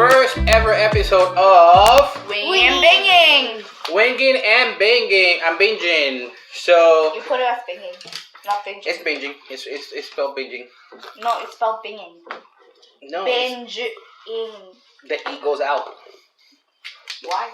first ever episode of Winging and Binging. Winging and Binging. I'm binging. So You put it as binging, not binging. it's binging. It's spelled binging. No, it's spelled binging. No, Binging. the E goes out Why?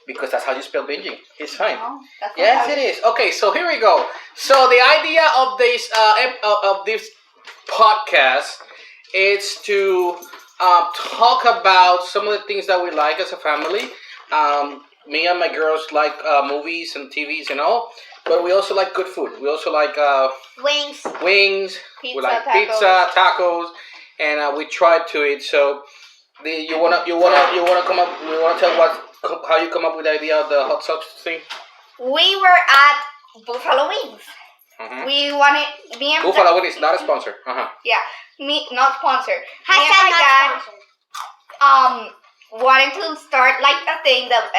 because that's how you spell binging. It's fine. No, that's not Yes, how it is. Okay, so here we go. So the idea of this podcast is to talk about some of the things that we like as a family. Me and my girls like movies and TVs and all, but we also like good food. We also like Wings. wings. Pizza, We like tacos. pizza, tacos, and we try to eat. So you wanna come up? You wanna tell how you come up with the idea of the hot sauce thing? We were at Buffalo Wings. Mm-hmm. We wanted me and Buffalo Wings is not a sponsor. Yeah, me not sponsored. Me and Hashtag my not dad sponsored. wanting to start like a thing that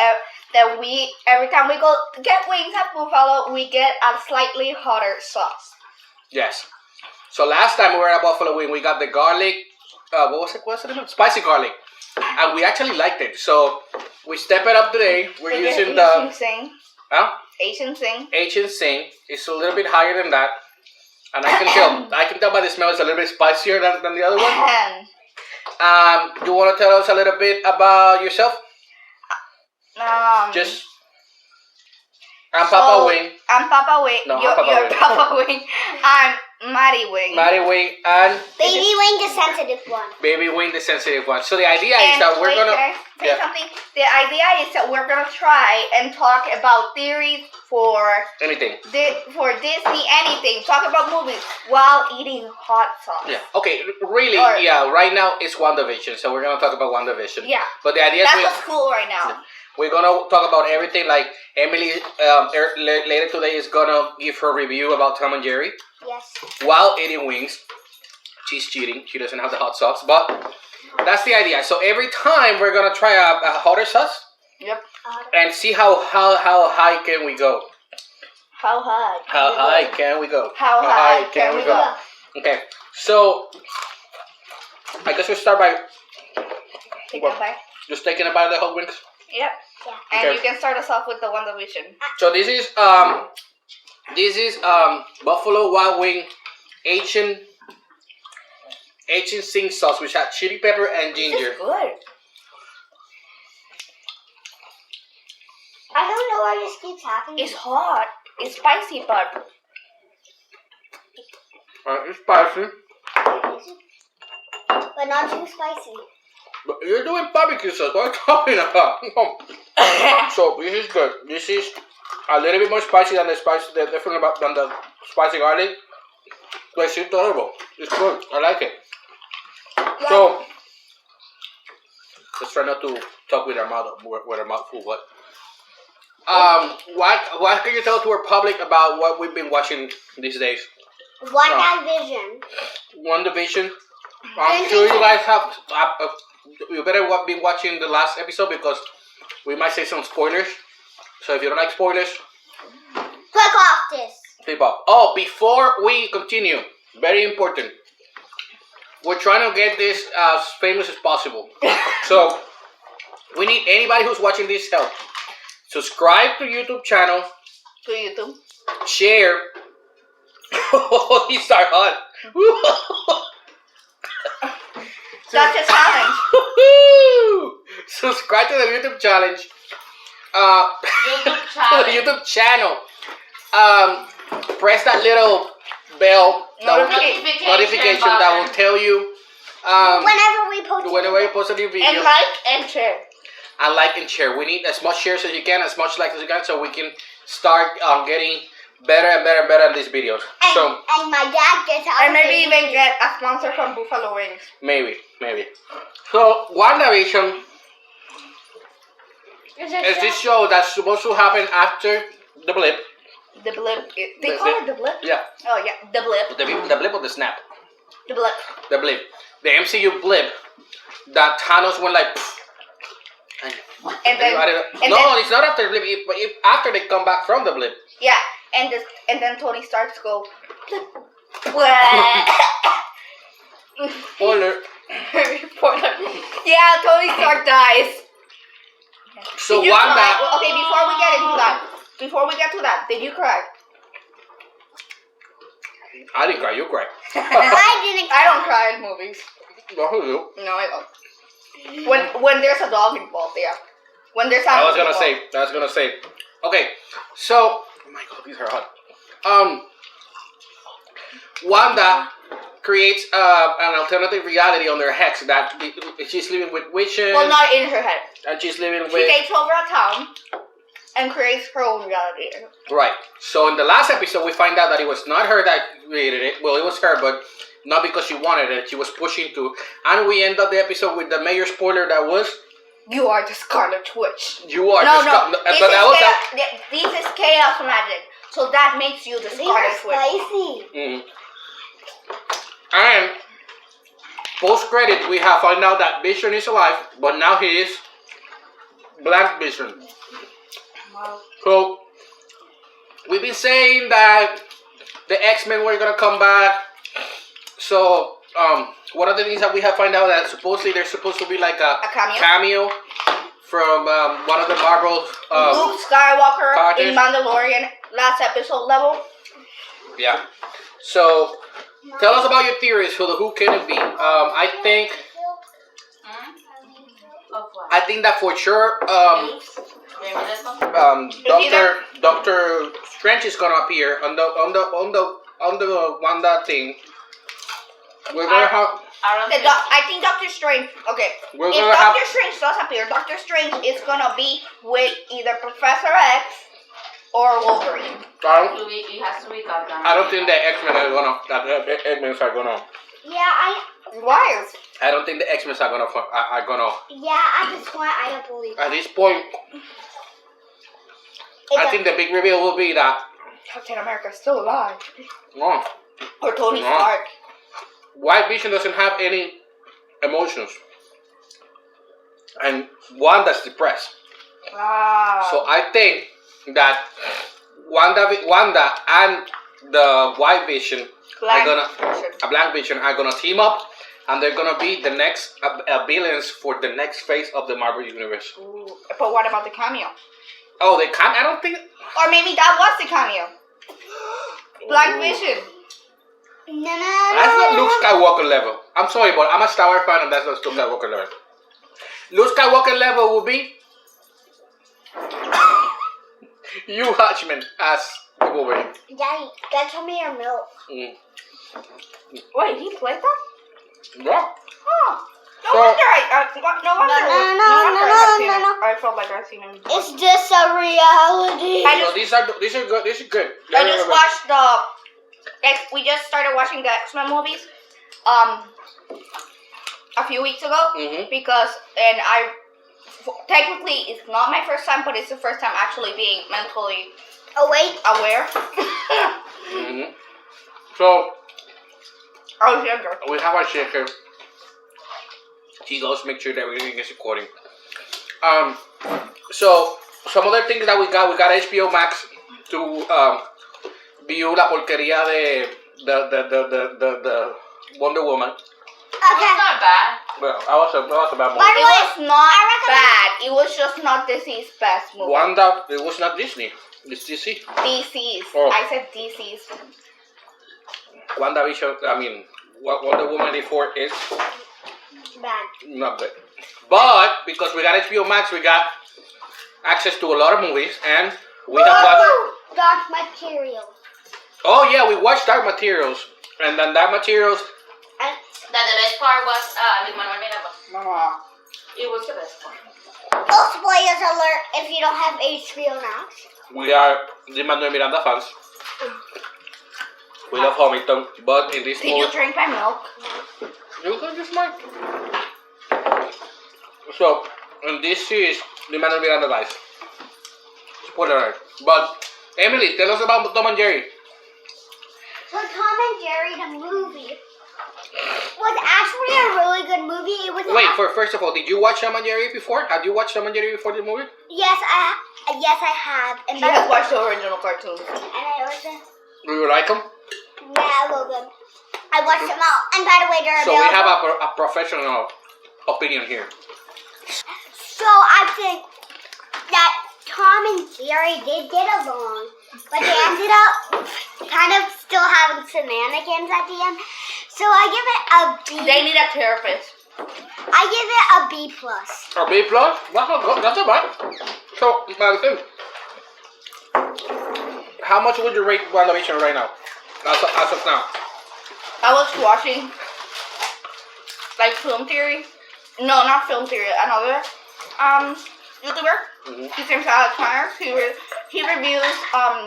we every time we go get wings at Buffalo, we get a slightly hotter sauce. Yes. So last time we were at Buffalo Wing, we got the garlic. What was it? What's it? Spicy garlic, and we actually liked it. So we step it up today. We're They get using Asian the Zing. Asian Zing. Asian Zing. It's a little bit higher than that, and I can tell by the smell it's a little bit spicier than the other one. You want to tell us a little bit about yourself? Just. I'm Papa Wing. I'm Papa Wing. No, I'm you're Papa Wing. Papa Wing. I'm Maddie Wing. Maddie Wing and Baby Wing, the sensitive one. Baby Wing, the sensitive one. So the idea is And that we're wait, gonna. can I say something? The idea is that we're gonna try and talk about theories for Anything. for Disney, anything. Talk about movies while eating hot sauce. Yeah. Okay. Really. Or- Yeah. Right now it's Wanda Vision, so we're gonna talk about Wanda Vision. Yeah. But the idea is That's what's cool right now. we're gonna talk about everything. Like Emily, later today is gonna give her review about Tom and Jerry Yes. while eating wings. She's cheating. She doesn't have the hot sauce, but that's the idea. So every time we're gonna try a hotter sauce Yep. and see how high can we go. How high? How high can we go? How high can we go? Okay, so I guess we'll start by Take a bite. just taking a bite of the hot wings. Yep. Yeah. And Okay. you can start us off with the Wanda Vision. So this is Buffalo Wild Wing Asian Zing sauce, which has chili pepper and ginger. This is good. I don't know why this keeps happening. It's hot. It's spicy, but It's spicy, But not too spicy. but you're doing barbecue sauce. What are you talking about? So this is good. This is a little bit more spicy than the spicy garlic. But it's tolerable. It's good. I like it. So let's try not to talk with our mouth full. What? What can you tell to our public about what we've been watching these days? Wanda Vision. Wanda Vision. I'm sure you guys have. You better be watching the last episode because we might say some spoilers. So if you don't like spoilers, Click off this. flip up. Oh, before we continue, very important. We're trying to get this as famous as possible. So we need anybody who's watching this help. Subscribe to YouTube channel. to YouTube. Share. These are hot. That's a challenge. Subscribe to the YouTube challenge. The YouTube channel. Press that little bell. Notification that will tell you whenever you post a new video. And like and share. And like and share. We need as much shares as you can, as much likes as you can, so we can start getting better and better and better at these videos. And my dad gets out. And maybe even get a sponsor from Buffalo Wings. Maybe. So WandaVision is this show that's supposed to happen after the blip. The blip. They call it the blip? Yeah. Oh, yeah. The blip. The blip or the snap? The blip. The blip. The MCU blip that Thanos went like. And then, it's not after the blip. If after they come back from the blip. yeah, and then Tony starts go. Spoiler. Spoiler. Yeah, Tony Stark dies. So Did you Wanda. cry? Okay, before we get to that, did you cry? I didn't cry. You cry. I don't cry in movies. No, you do. No, I don't. When there's a dog involved, yeah. When there's I was animals gonna say. Okay, so oh my god, these are hot. Wanda creates an alternative reality on their hex that she's living with witches. Well, not in her head. And she's living She with. takes over a town and creates her own reality. Right. So in the last episode, we find out that it was not her that created it. Well, it was her, but not because she wanted it. She was pushing to. And we end up the episode with the major spoiler that was. You are the Scarlet Witch. You are No, the no. But that was This is chaos magic. So that makes you the These are Scarlet Witch. spicy. Mm. And post credit, we have found out that Vision is alive, but now he is Black Vision. Wow. So we've been saying that the X-Men were gonna come back. So one of the things that we have found out that supposedly there's supposed to be like a cameo from one of the Marvel. Luke Skywalker characters. in Mandalorian last episode level. Yeah. So tell us about your theories for the who can it be. I think that for sure Doctor Strange is gonna appear on the Wanda thing. We're gonna have. I think Doctor Strange. Okay, We're if gonna have. Doctor Strange does appear, Doctor Strange is gonna be with either Professor X or Wolverine. I don't think the X-Men are gonna. That the X-Men are gonna. Yeah, Why? I don't think the X-Men are gonna. at this point, I don't believe At this point, I think the big reveal will be that. Captain America's still alive. No, Or Tony No. Stark. White Vision doesn't have any emotions, and Wanda's depressed. Wow. So I think that Wanda and the White Vision Black Vision are gonna team up, and they're gonna be the next villains for the next phase of the Marvel universe. Ooh. But what about the cameo? Oh, they can't. I don't think. Or maybe that was the cameo. Black Vision. No. That's not Luke Skywalker level. I'm sorry, but I'm a Star Wars fan, and that's not Luke Skywalker level. Luke Skywalker level will be you, Hutchman, as Wolverine. Daddy, get some of your milk. Mm. Wait, he played that? Yeah. Oh. No So- wonder No. I felt like I've seen him before. It's just a reality. So these are good. This is good. I just watched we just started watching the X-Men movies a few weeks ago Mhm. because technically it's not my first time, but it's the first time actually being mentally aware. Mhm. So I was younger. we have our shaker. He goes make sure that everything is recording. So some other things that we got HBO Max to view la porquería de the Wonder Woman. Okay. not bad. Well, I was a bad movie. By the It way, was not bad. It was just not DC's best movie. Wanda, it was not Disney. It's DC. DC's. Oh. I said DC's. Wanda Vision, I mean, Wonder Woman 84 is bad. not good. But because we got HBO Max, we got access to a lot of movies, and we have watched. Dark material. Oh yeah, we watched Dark Materials, and then Dark Materials. That the best part was Luis Manuel Miranda. Mama. It was the best part. Oh, spoilers alert if you don't have HBO Max. We are the Manuel Miranda fans. We love Hamilton, but in this Did you movie, drink my milk? you can just like. So, in this series, the Manuel Miranda dies. Spoiler alert. But Emily, tell us about Tom and Jerry. So Tom and Jerry, the movie, was actually a really good movie. It was. Wait, first of all, did you watch Tom and Jerry before? Had you watched Tom and Jerry before the movie? Yes, I have. And She has watched the original cartoons. And I also. Do you like them? Yeah, I love them. I watched them all. And by the way, they're So we available. have a professional opinion here. So I think that Tom and Jerry did get along, but they ended up kind of still having shenanigans at the end. So I give it a B. They need a therapist. I give it a B plus. A B plus? That's not good. That's not bad. So, Madison, how much would you rate Wanda Vision right now? As of now. I was watching like film theory. No, not film theory. Another YouTuber. Mm-hmm. His name's Alex Myers. He reviews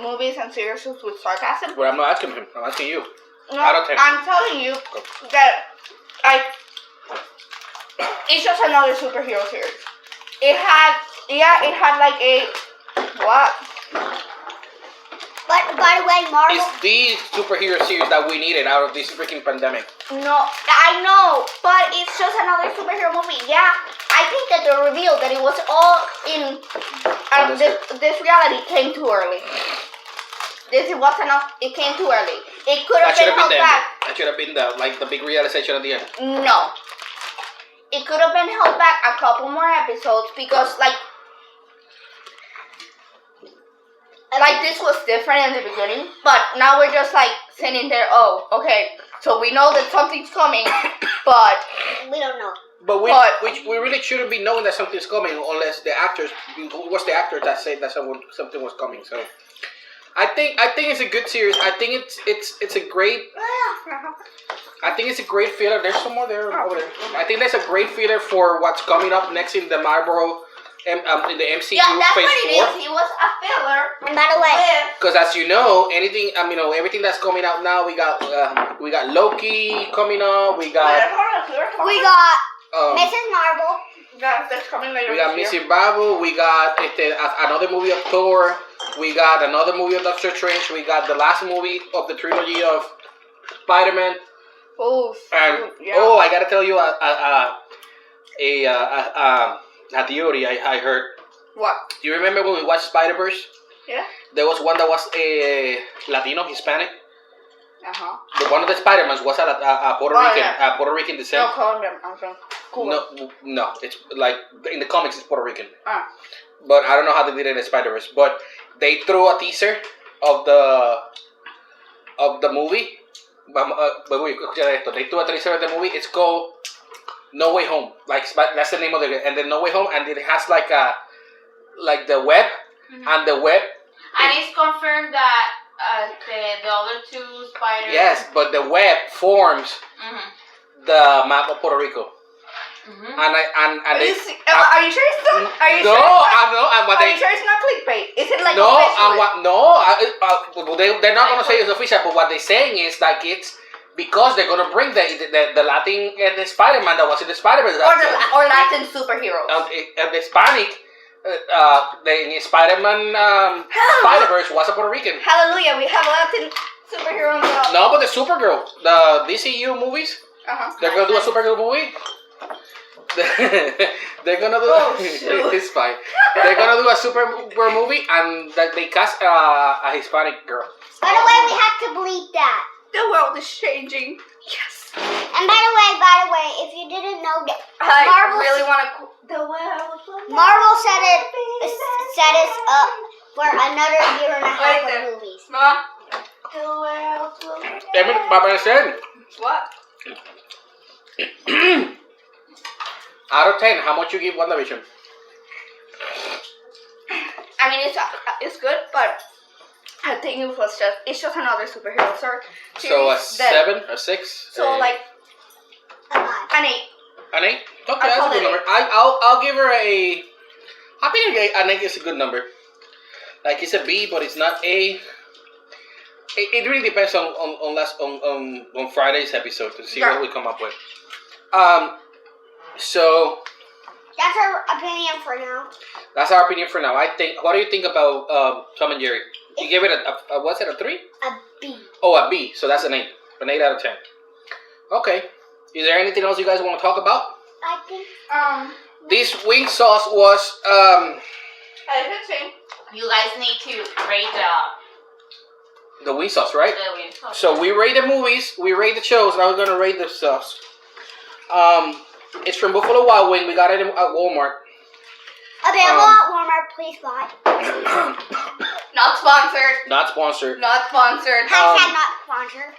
movies and series with sarcasm. But I'm not asking him. I'm asking you. No, Out of 10. I'm telling you that it's just another superhero series. It had like a what? But by the way, Marvel. It's the superhero series that we needed out of this freaking pandemic. No, I know, but it's just another superhero movie. Yeah, I think that the reveal that it was all in this reality came too early. This wasn't enough. It came too early. It could have been held back. That should have been the big realization at the end. No, it could have been held back a couple more episodes because like this was different in the beginning, but now we're just like sitting there. Oh, okay. So we know that something's coming, but We don't know. But we really shouldn't be knowing that something's coming unless the actors. Who was the actor that said that something was coming? So I think it's a good series. I think it's a great. I think it's a great filler. There's some more there over there. I think there's a great filler for what's coming up next in the Marvel. In the MCU yeah, that's phase what 4. it is. It was a filler. And by the way, Because as you know, everything that's coming out now, we got Loki coming up. We got Mrs. Marvel. That's coming later. we got this year. Missing Babu. We got another movie of Thor. We got another movie of Doctor Strange. We got the last movie of the trilogy of Spiderman. Oh, And yeah. I gotta tell you a theory I heard. What? Do you remember when we watched Spider-Verse? Yeah. There was one that was Latino, Hispanic. Uh-huh. But one of the Spider-Mans was a Puerto Oh, Rican, yeah. Puerto Rican descent. No, Colombian. I'm from Cuba. No, it's like in the comics it's Puerto Rican. Ah. But I don't know how they did it in Spider-Verse. But they threw a teaser of the movie. They threw a teaser of the movie. It's called No Way Home. That's the name of the, and then No Way Home, and it has like the web, and the web. And it's confirmed that the other two spiders. Yes, but the web forms the map of Puerto Rico. And Are you sure it's not? Are you no, sure it's not? I know. Are you sure it's not clickbait? Is it like No, official? they're not gonna say it's official, but what they're saying is like it's because they're gonna bring the Latin the Spider-Man that was in the Spider-Man or Latin superheroes. the Hispanic the Spider-Man Spider-Verse was a Puerto Rican. Hallelujah, we have Latin superhero in the... No, but the Supergirl, the DCU movies, they're gonna do a Supergirl movie. They're gonna do. It's fine. They're gonna do a Supergirl movie, and they cast a Hispanic girl. By the way, we have to bleep that. The world is changing. Yes. And by the way, if you didn't know that, I Marvel really want to... The world... Marvel set us up for another year and a half of movies. Mama? The world will... Papa said. What? Out of 10, how much you give Wanda Vision? I mean, it's good, but I think it's just another superhero series. So a 7, a 6. So like an 8. An 8? Okay, that's a good number. I'll give her a. I think an 8 is a good number. Like it's a B, but it's not A. It really depends on Friday's episode to see what we come up with. So that's our opinion for now. That's our opinion for now. I think. What do you think about Tom and Jerry? You gave it a what's it, a 3? A B. Oh, a B. So that's an 8. An 8 out of 10. Okay. Is there anything else you guys want to talk about? I think. This wing sauce was You guys need to rate the wing sauce, right? the wing sauce. So we rate the movies, we rate the shows. Now we're gonna rate the sauce. It's from Buffalo Wild Wing. We got it at Walmart. Available at Walmart, please buy. Not sponsored. Not sponsored. Not sponsored. Hashtag not sponsored.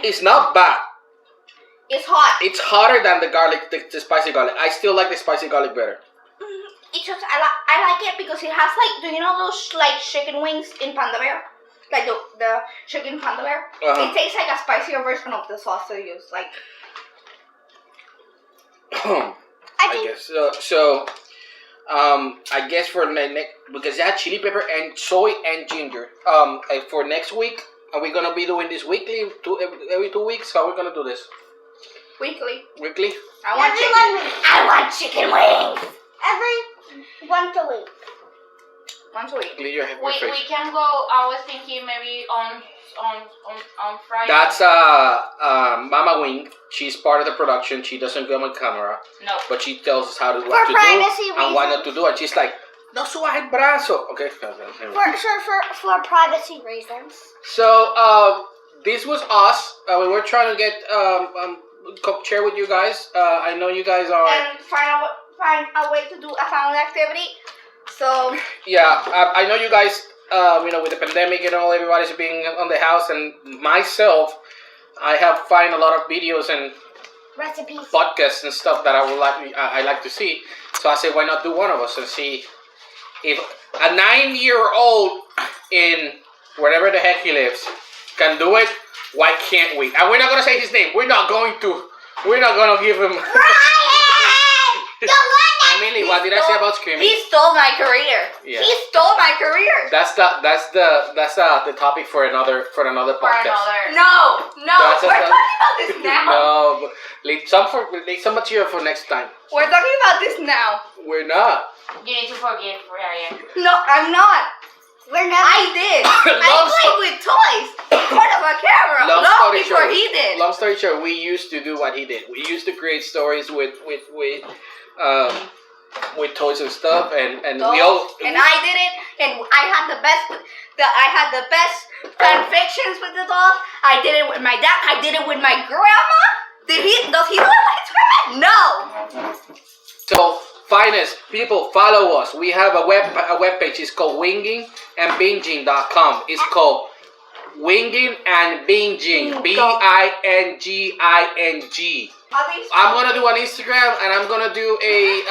It's not bad. It's hot. It's hotter than the garlic, the spicy garlic. I still like the spicy garlic better. It's just I like it because it has like, do you know those like chicken wings in Panda Bear? Like the chicken Panda Bear? Uh-huh. It tastes like a spicier version of the sauce they use. Like I guess I guess for next, because they had chili pepper and soy and ginger. For next week, are we gonna be doing this weekly? Every 2 weeks? How are we gonna do this? weekly. Weekly? I want chicken wings. Every once a week. Once a week. Clear your We can go. I was thinking maybe on Friday. That's Mama Wing. She's part of the production. She doesn't come on camera, No. but she tells us what to do privacy and what not to do. And she's like, "No subas el brazo." Okay. For privacy reasons. So this was us. We were trying to get share with you guys. I know you guys are. And find a way to do a family activity. So Yeah, I know you guys. With the pandemic and all, everybody's being on the house, and myself, I have find a lot of videos and Recipes. podcasts and stuff that I like to see. So I said, why not do one of us and see if a 9-year-old in wherever the heck he lives can do it. Why can't we? And we're not gonna say his name. We're not gonna give him. Emily, what did I say about screaming? he stole my career. Yeah. He stole my career. That's the topic for another podcast. No, That's we're a- talking about this now. No, but leave some material for next time. We're talking about this now. We're not. You need to forgive Ryan. No, I'm not. We're not. I did. I played with toys in front of a camera long before he did. Long story short, we used to do what he did. We used to create stories with toys and stuff, and we all. And I did it, and I had the best fan fictions with the dolls. I did it with my dad. I did it with my grandma. Does he do it with his grandma? No. So, finest people, follow us. We have a web page. It's called wingingandbinging.com. It's called Winging and Binging. BINGING. I'm gonna do an Instagram and I'm gonna do a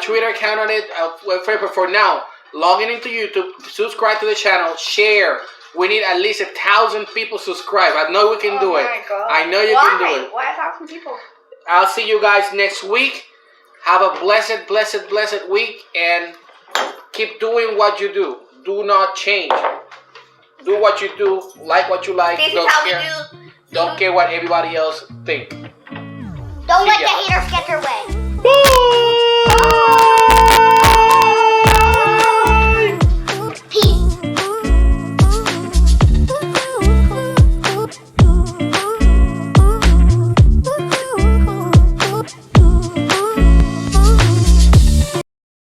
Twitter account on it. But for now, logging into YouTube, subscribe to the channel, share. We need at least 1,000 people subscribe. I know we can do it. My God. I know you can do it. Why 1,000 people? I'll see you guys next week. Have a blessed week and keep doing what you do. Do not change. Do what you do. Like what you like. This is how we do. Don't care what everybody else thinks. Don't let the